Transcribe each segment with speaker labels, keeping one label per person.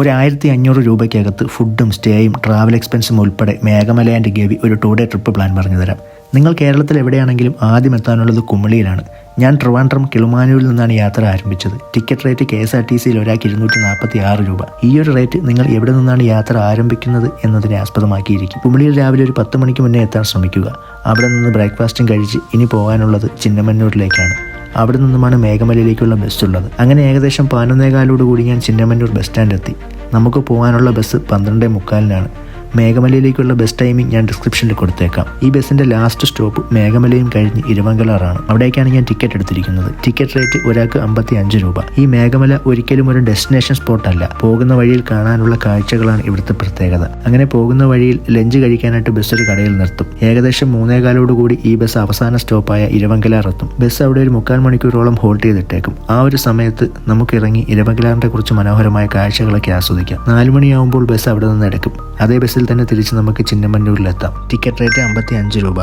Speaker 1: ഒരു 1500 രൂപയ്ക്കകത്ത് ഫുഡും സ്റ്റേയും ട്രാവൽ എക്സ്പെൻസും ഉൾപ്പെടെ മേഘമല ആൻഡ് ഗവി ഒരു 2 ഡേ ട്രിപ്പ് പ്ലാൻ പറഞ്ഞു തരാം. നിങ്ങൾ കേരളത്തിൽ എവിടെയാണെങ്കിലും ആദ്യം എത്താനുള്ളത് കുമളിയിലാണ്. ഞാൻ ട്രിവാൻഡ്രം കിളുമാനൂരിൽ നിന്നാണ് യാത്ര ആരംഭിച്ചത്. ടിക്കറ്റ് റേറ്റ് KSRTCയിൽ ഒരാൾക്ക് 246 രൂപ. ഈ ഒരു റേറ്റ് നിങ്ങൾ എവിടെ നിന്നാണ് യാത്ര ആരംഭിക്കുന്നത് എന്നതിനെ ആസ്പദമാക്കിയിരിക്കും. കുമളിയിൽ രാവിലെ ഒരു 10 മണിക്ക് മുന്നേ എത്താൻ ശ്രമിക്കുക. അവിടെ നിന്ന് ബ്രേക്ക്ഫാസ്റ്റും കഴിച്ച് ഇനി പോകാനുള്ളത് ചിന്നമന്നൂരിലേക്കാണ്. അവിടെ നിന്നുമാണ് മേഘമലയിലേക്കുള്ള ബസ് ഉള്ളത്. അങ്ങനെ ഏകദേശം 11:15 കൂടി ഞാൻ ചിന്നമന്നൂർ ബസ് സ്റ്റാൻഡ് എത്തി. നമുക്ക് പോകാനുള്ള ബസ് 12:45-നാണ്. മേഘമലയിലേക്കുള്ള ബസ് ടൈമിംഗ് ഞാൻ ഡിസ്ക്രിപ്ഷനിൽ കൊടുത്തേക്കാം. ഈ ബസ്സിന്റെ ലാസ്റ്റ് സ്റ്റോപ്പ് മേഘമലയും കഴിഞ്ഞ് ഇരവങ്കലാറാണ്. അവിടേക്കാണ് ഞാൻ ടിക്കറ്റ് എടുത്തിരിക്കുന്നത്. ടിക്കറ്റ് റേറ്റ് ഒരാൾക്ക് 55 രൂപ. ഈ മേഘമല ഒരിക്കലും ഒരു ഡെസ്റ്റിനേഷൻ സ്പോട്ട് അല്ല. പോകുന്ന വഴിയിൽ കാണാനുള്ള കാഴ്ചകളാണ് ഇവിടുത്തെ പ്രത്യേകത. അങ്ങനെ പോകുന്ന വഴിയിൽ ലഞ്ച് കഴിക്കാനായിട്ട് ബസ് ഒരു കടയിൽ നിർത്തും. ഏകദേശം 3:15 കൂടി ഈ ബസ് അവസാന സ്റ്റോപ്പായ ഇരവങ്കലാർ എത്തും. ബസ് അവിടെ ഒരു 3/4 മണിക്കൂറോളം ഹോൾഡ് ചെയ്തിട്ടേക്കും. ആ ഒരു സമയത്ത് നമുക്ക് ഇറങ്ങി ഇരവങ്കലാറിന്റെ കുറിച്ച് മനോഹരമായ കാഴ്ചകളൊക്കെ ആസ്വദിക്കാം. 4 മണിയാവുമ്പോൾ ബസ് അവിടെ നിന്ന് എടുക്കും. അതേ ബസ്സിൽ തന്നെ തിരിച്ച് നമുക്ക് ചിന്നമന്നൂരിലെത്താം. ടിക്കറ്റ് റേറ്റ് 55 രൂപ.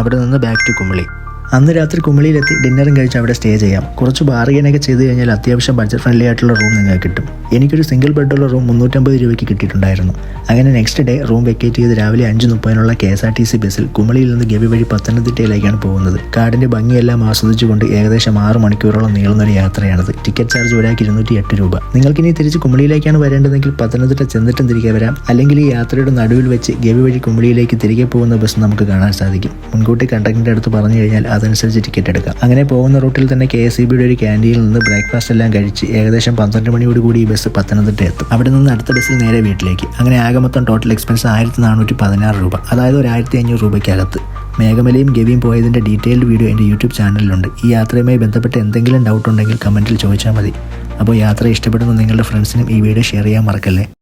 Speaker 1: അവിടെ നിന്ന് ബാക്ക് ടു കുമളി. അന്ന് രാത്രി കുമളിയിലെത്തി ഡിന്നറും കഴിച്ച് അവിടെ സ്റ്റേ ചെയ്യാം. കുറച്ച് ബാർഗൈനൊക്കെ ചെയ്ത് കഴിഞ്ഞാൽ അത്യാവശ്യം ബഡ്ജറ്റ് ഫ്രണ്ട്ലി ആയിട്ടുള്ള റൂം നിങ്ങൾക്ക് കിട്ടും. എനിക്കൊരു സിംഗിൾ ബെഡുള്ള റൂം 350 രൂപയ്ക്ക് കിട്ടിയിട്ടുണ്ടായിരുന്നു. അങ്ങനെ നെക്സ്റ്റ് ഡേ റൂം വെക്കേറ്റ് ചെയ്ത് രാവിലെ 5:30 KSRTC ബസ്സിൽ കുമളിയിൽ നിന്ന് ഗവി വഴി പത്തനംതിട്ടയിലേക്കാണ് പോകുന്നത്. കാടിന്റെ ഭംഗിയെല്ലാം ആസ്വദിച്ചുകൊണ്ട് ഏകദേശം 6 മണിക്കൂറോളം നീളുന്നൊരു യാത്രയാണിത്. ടിക്കറ്റ് ചാർജ് ഒരാൾക്ക് 208 രൂപ. നിങ്ങൾക്കിനി തിരിച്ച് കുമളിയിലേക്കാണ് വരേണ്ടതെങ്കിൽ പത്തനംതിട്ട ചെന്നിട്ടും തിരികെ വരാം. അല്ലെങ്കിൽ ഈ യാത്രയുടെ നടുവിൽ വെച്ച് ഗവി വഴി കുമളിയിലേക്ക് തിരികെ പോകുന്ന ബസ് നമുക്ക് കാണാൻ സാധിക്കും. മുൻകൂട്ടി കണ്ടക്ടറിന്റെ അടുത്ത് പറഞ്ഞു കഴിഞ്ഞാൽ അതനുസരിച്ച് ടിക്കറ്റ് എടുക്കാം. അങ്ങനെ പോകുന്ന റൂട്ടിൽ തന്നെ KSEBയുടെ ഒരു ക്യാൻറ്റീനിൽ നിന്ന് ബ്രേക്ക്ഫാസ്റ്റ് എല്ലാം കഴിച്ച് ഏകദേശം 12 മണിയോടുകൂടി ഈ ബസ് പത്തനംതിട്ട എത്തും. അവിടെ നിന്ന് അടുത്ത ബസ്സിൽ നേരെ വീട്ടിലേക്ക്. അങ്ങനെ ആകെ മൊത്തം ടോട്ടൽ എക്സ്പെൻസ് 1416 രൂപ. അതായത് ഒരു 1500 രൂപയ്ക്കകത്ത്. മേഘമലയും ഗവിയും പോയതിൻ്റെ ഡീറ്റെയിൽഡ് വീഡിയോ എൻ്റെ യൂട്യൂബ് ചാനലിലുണ്ട്. ഈ യാത്രയുമായി ബന്ധപ്പെട്ട് എന്തെങ്കിലും ഡൗട്ട് ഉണ്ടെങ്കിൽ കമൻറ്റിൽ ചോദിച്ചാൽ മതി. അപ്പോൾ യാത്ര ഇഷ്ടപ്പെടുന്ന നിങ്ങളുടെ ഫ്രണ്ട്സിനും ഈ വീഡിയോ ഷെയർ ചെയ്യാൻ മറക്കല്ലേ.